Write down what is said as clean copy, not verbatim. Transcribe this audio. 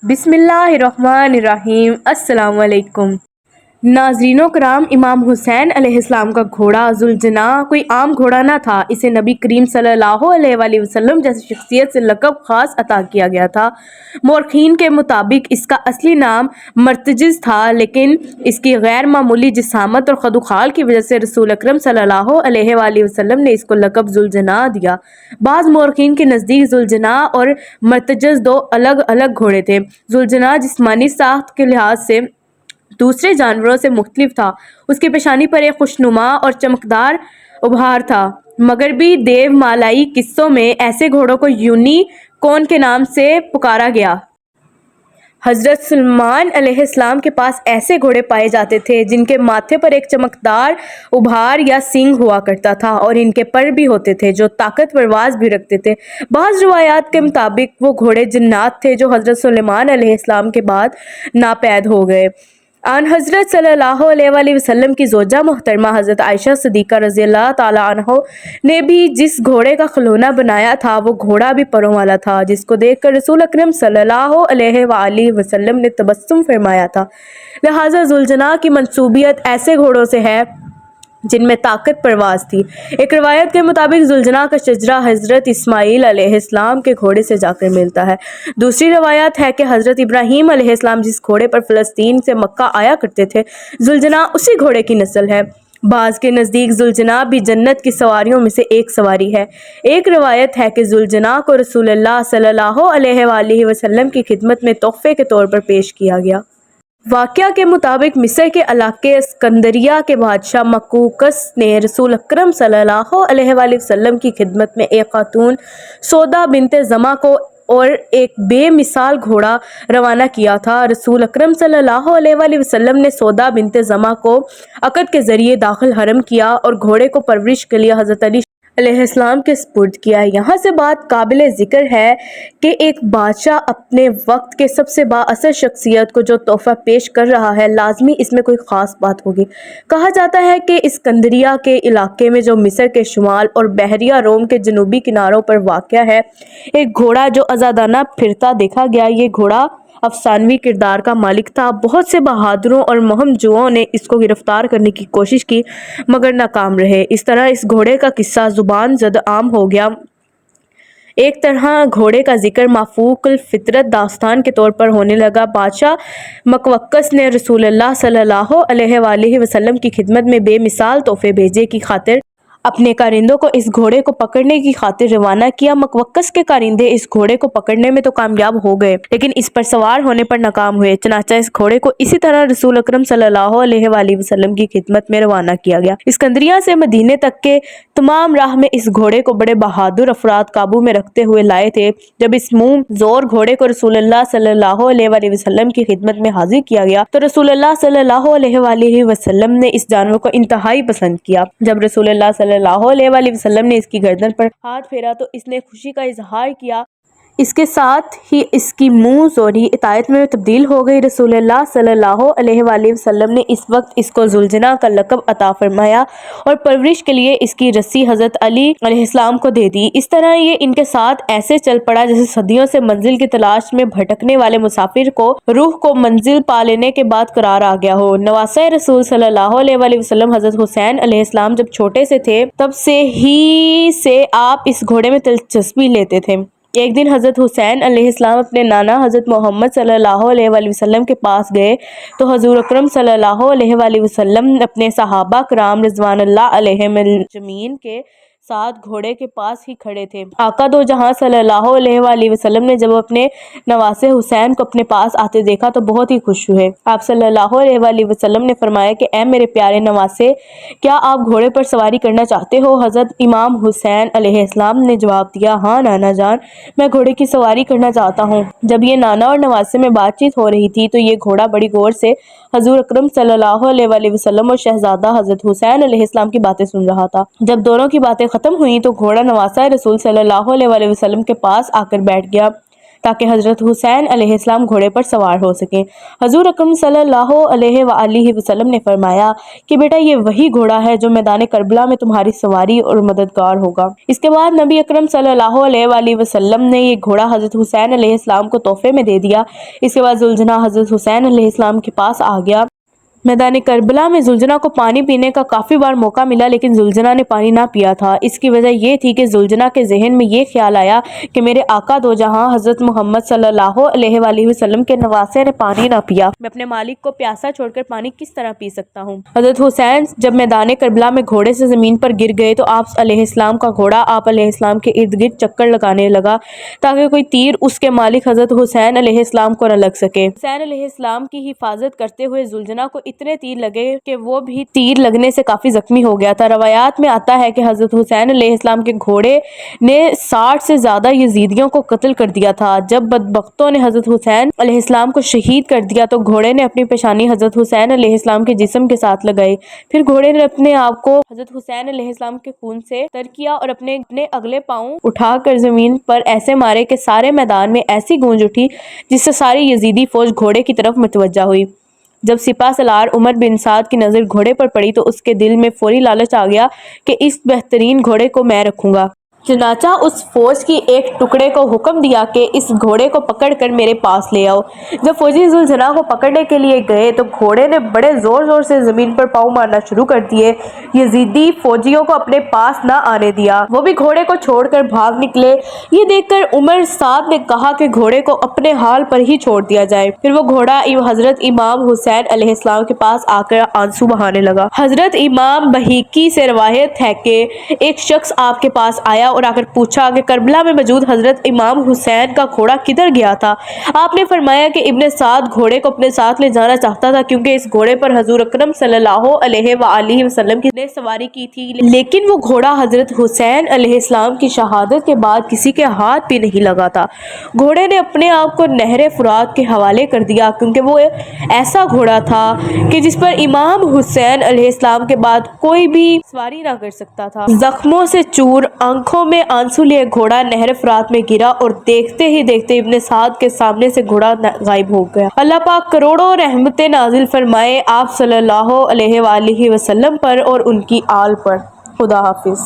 بسم اللہ الرحمن الرحیم۔ السلام علیکم ناظرین و کرام، امام حسین علیہ السلام کا گھوڑا ذوالجناح کوئی عام گھوڑا نہ تھا۔ اسے نبی کریم صلی اللہ علیہ وآلہ وسلم جیسی شخصیت سے لقب خاص عطا کیا گیا تھا۔ مورخین کے مطابق اس کا اصلی نام مرتجز تھا، لیکن اس کی غیر معمولی جسامت اور خدوخال کی وجہ سے رسول اکرم صلی اللہ علیہ وآلہ وسلم نے اس کو لقب ذوالجناح دیا۔ بعض مورخین کے نزدیک ذوالجناح اور مرتجز دو الگ الگ گھوڑے تھے۔ ذوالجناح جسمانی ساخت کے لحاظ سے دوسرے جانوروں سے مختلف تھا۔ اس کی پیشانی پر ایک خوشنما اور چمکدار ابھار تھا۔ مغربی دیو مالائی قصوں میں ایسے گھوڑوں کو یونی کون کے نام سے پکارا گیا۔ حضرت سلیمان علیہ السلام کے پاس ایسے گھوڑے پائے جاتے تھے جن کے ماتھے پر ایک چمکدار ابھار یا سینگ ہوا کرتا تھا، اور ان کے پر بھی ہوتے تھے جو طاقتور آواز بھی رکھتے تھے۔ بعض روایات کے مطابق وہ گھوڑے جنات تھے جو حضرت سلیمان علیہ السلام کے بعد ناپید ہو گئے۔ آن حضرت صلی اللہ علیہ وآلہ وسلم کی زوجہ محترمہ حضرت عائشہ صدیقہ رضی اللہ تعالی عنہ نے بھی جس گھوڑے کا کھلونا بنایا تھا وہ گھوڑا بھی پروں والا تھا، جس کو دیکھ کر رسول اکرم صلی اللہ علیہ وآلہ وسلم نے تبسم فرمایا تھا۔ لہٰذا ذوالجناح کی منسوبیت ایسے گھوڑوں سے ہے جن میں طاقت پرواز تھی۔ ایک روایت کے مطابق ذوالجناح کا شجرہ حضرت اسماعیل علیہ السلام کے گھوڑے سے جا کر ملتا ہے۔ دوسری روایت ہے کہ حضرت ابراہیم علیہ السلام جس گھوڑے پر فلسطین سے مکہ آیا کرتے تھے، ذوالجناح اسی گھوڑے کی نسل ہے۔ بعض کے نزدیک ذوالجناح بھی جنت کی سواریوں میں سے ایک سواری ہے۔ ایک روایت ہے کہ ذوالجناح کو رسول اللہ صلی اللہ علیہ وآلہ وسلم کی خدمت میں تحفے کے طور پر پیش کیا گیا۔ واقعہ کے مطابق مصر کے علاقے اسکندریہ کے بادشاہ مقوقس نے رسول اکرم صلی اللہ علیہ وآلہ وسلم کی خدمت میں ایک خاتون سودا بنت زمعہ کو اور ایک بے مثال گھوڑا روانہ کیا تھا۔ رسول اکرم صلی اللہ علیہ وآلہ وسلم نے سودا بنت زمعہ کو عقد کے ذریعے داخل حرم کیا اور گھوڑے کو پرورش کے لیے حضرت علی علیہ السلام کے سپرد کیا۔ یہاں سے بات قابل ذکر ہے کہ ایک بادشاہ اپنے وقت کے سب سے با اثر شخصیت کو جو تحفہ پیش کر رہا ہے، لازمی اس میں کوئی خاص بات ہوگی۔ کہا جاتا ہے کہ اسکندریہ کے علاقے میں جو مصر کے شمال اور بحیرہ روم کے جنوبی کناروں پر واقع ہے، ایک گھوڑا جو آزادانہ پھرتا دیکھا گیا۔ یہ گھوڑا افسانوی کردار کا مالک تھا۔ بہت سے بہادروں اور مہم جوؤں نے اس کو گرفتار کرنے کی کوشش کی مگر ناکام رہے۔ اس طرح اس گھوڑے کا قصہ زبان زد عام ہو گیا۔ ایک طرح گھوڑے کا ذکر مافوق الفطرت داستان کے طور پر ہونے لگا۔ بادشاہ مقوقس نے رسول اللہ صلی اللہ علیہ وآلہ وسلم کی خدمت میں بے مثال تحفے بھیجنے کی خاطر اپنے کارندوں کو اس گھوڑے کو پکڑنے کی خاطر روانہ کیا۔ مقوقس کے کارندے اس گھوڑے کو پکڑنے میں تو کامیاب ہو گئے لیکن اس پر سوار ہونے پر ناکام ہوئے۔ چنانچہ اس گھوڑے کو اسی طرح رسول اکرم صلی اللہ علیہ وآلہ وسلم کی خدمت میں روانہ کیا گیا۔ اسکندریہ سے مدینے تک کے تمام راہ میں اس گھوڑے کو بڑے بہادر افراد قابو میں رکھتے ہوئے لائے تھے۔ جب اس منہ زور گھوڑے کو رسول اللہ صلی اللہ علیہ وآلہ وسلم کی خدمت میں حاضر کیا گیا تو رسول اللہ صلی اللہ علیہ وآلہ وسلم نے اس جانور کو انتہائی پسند کیا۔ جب رسول اللہ صلی اللہ علیہ وآلہ وسلم نے اس کی گردن پر ہاتھ پھیرا تو اس نے خوشی کا اظہار کیا۔ اس کے ساتھ ہی اس کی منہ زوری اطاعت میں تبدیل ہو گئی۔ رسول اللہ صلی اللہ علیہ وآلہ وسلم نے اس وقت اس کو ذوالجناح کا لقب عطا فرمایا اور پرورش کے لیے اس کی رسی حضرت علی علیہ السلام کو دے دی۔ اس طرح یہ ان کے ساتھ ایسے چل پڑا جیسے صدیوں سے منزل کی تلاش میں بھٹکنے والے مسافر کو روح کو منزل پا لینے کے بعد قرار آ گیا ہو۔ نواسۂ رسول صلی اللہ علیہ وآلہ وسلم حضرت حسین علیہ السلام جب چھوٹے سے تھے تب سے ہی سے آپ اس گھوڑے میں دلچسپی لیتے تھے۔ ایک دن حضرت حسین علیہ السلام اپنے نانا حضرت محمد صلی اللہ علیہ وآلہ وسلم کے پاس گئے تو حضور اکرم صلی اللہ علیہ وآلہ وسلم اپنے صحابہ کرام رضوان اللہ علیہم اجمعین کے ساتھ گھوڑے کے پاس ہی کھڑے تھے۔ آقا دو جہاں صلی اللہ علیہ وآلہ وسلم نے جب اپنے نواسے حسین کو اپنے پاس آتے دیکھا تو بہت ہی خوش ہوئے۔ آپ صلی اللہ علیہ وآلہ وسلم نے فرمایا کہ اے میرے پیارے نواسے، کیا آپ گھوڑے پر سواری کرنا چاہتے ہو؟ حضرت امام حسین علیہ السلام نے جواب دیا، ہاں نانا جان، میں گھوڑے کی سواری کرنا چاہتا ہوں۔ جب یہ نانا اور نواسے میں بات چیت ہو رہی تھی تو یہ گھوڑا بڑی غور سے حضور اکرم صلی اللہ علیہ وآلہ وسلم اور شہزادہ حضرت حسین علیہ السلام کی باتیں سن رہا تھا۔ جب دونوں کی باتیں ختم ہوئی تو گھوڑا نواسہ رسول صلی اللہ علیہ وآلہ وسلم کے پاس آ کر بیٹھ گیا تاکہ حضرت حسین علیہ السلام گھوڑے پر سوار ہو سکیں۔ حضور اکرم صلی اللہ علیہ وآلہ وسلم نے فرمایا کہ بیٹا یہ وہی گھوڑا ہے جو میدان کربلا میں تمہاری سواری اور مددگار ہوگا۔ اس کے بعد نبی اکرم صلی اللہ علیہ وآلہ وسلم نے یہ گھوڑا حضرت حسین علیہ السلام کو تحفے میں دے دیا۔ اس کے بعد ذوالجناح حضرت حسین علیہ السلام کے پاس آ گیا۔ میدان کربلا میں ذوالجناح کو پانی پینے کا کافی بار موقع ملا لیکن ذوالجناح نے پانی نہ پیا تھا۔ اس کی وجہ یہ تھی کہ ذوالجناح کے ذہن میں یہ خیال آیا کہ میرے آقا دو جہاں حضرت محمد صلی اللہ علیہ وآلہ وسلم کے نواسے نے پانی نہ پیا، میں اپنے مالک کو پیاسا چھوڑ کر پانی کس طرح پی سکتا ہوں۔ حضرت حسین جب میدان کربلا میں گھوڑے سے زمین پر گر گئے تو آپ علیہ السلام کا گھوڑا آپ علیہ السلام کے ارد گرد چکر لگانے لگا تاکہ کوئی تیر اس کے مالک حضرت حسین علیہ السلام کو نہ لگ سکے۔ حسین علیہ السلام کی حفاظت کرتے ہوئے ذوالجناح کو اتنے تیر لگے کہ وہ بھی تیر لگنے سے کافی زخمی ہو گیا تھا۔ روایات میں آتا ہے کہ حضرت حسین علیہ السلام کے گھوڑے نے 60 سے زیادہ یزیدیوں کو قتل کر دیا تھا۔ جب بدبختوں نے حضرت حسین علیہ السلام کو شہید کر دیا تو گھوڑے نے اپنی پیشانی حضرت حسین علیہ السلام کے جسم کے ساتھ لگائی، پھر گھوڑے نے اپنے آپ کو حضرت حسین علیہ السلام کے خون سے تر کیا اور اپنے اگلے پاؤں اٹھا کر زمین پر ایسے مارے کہ سارے میدان میں ایسی گونج اٹھی جس سے ساری یزیدی فوج گھوڑے کی طرف متوجہ ہوئی۔ جب سپہ سالار عمر بن سعد کی نظر گھوڑے پر پڑی تو اس کے دل میں فوری لالچ آ گیا کہ اس بہترین گھوڑے کو میں رکھوں گا۔ چنانچہ اس فوج کی ایک ٹکڑے کو حکم دیا کہ اس گھوڑے کو پکڑ کر میرے پاس لے آؤ۔ جب فوجی ذوالجناح کو پکڑنے کے لیے گئے تو گھوڑے نے بڑے زور زور سے زمین پر پاؤں مارنا شروع کر دیے۔ یزیدی فوجیوں کو اپنے پاس نہ آنے دیا، وہ بھی گھوڑے کو چھوڑ کر بھاگ نکلے۔ یہ دیکھ کر عمر سعد نے کہا کہ گھوڑے کو اپنے حال پر ہی چھوڑ دیا جائے۔ پھر وہ گھوڑا حضرت امام حسین علیہ السلام کے پاس آ کر آنسو بہانے لگا۔ حضرت امام بہیقی سے روایت ہے کہ ایک شخص آپ کے پاس آیا اور آ کر پوچھا کہ کربلا میں موجود حضرت امام حسین کا گھوڑا کدھر گیا تھا؟ آپ نے فرمایا کہ ابن سعد گھوڑے کو اپنے ساتھ لے جانا چاہتا تھا کیونکہ اس گھوڑے پر حضور اکرم صلی اللہ علیہ وآلہ وسلم نے سواری کی تھی، لیکن وہ گھوڑا حضرت حسین علیہ السلام کی شہادت کے بعد کسی کے ہاتھ بھی نہیں لگا تھا۔ گھوڑے نے اپنے آپ کو نہر فرات کے حوالے کر دیا کیونکہ وہ ایسا گھوڑا تھا کہ جس پر امام حسین علیہ السلام کے بعد کوئی بھی سواری نہ کر سکتا تھا۔ زخموں سے چور، آنکھوں میں آنسو لیے گھوڑا نہر فرات میں گرا اور دیکھتے ہی دیکھتے ابن سعد کے سامنے سے گھوڑا غائب ہو گیا۔ اللہ پاک کروڑوں رحمتیں نازل فرمائے آپ صلی اللہ علیہ وآلہ وسلم پر اور ان کی آل پر۔ خدا حافظ۔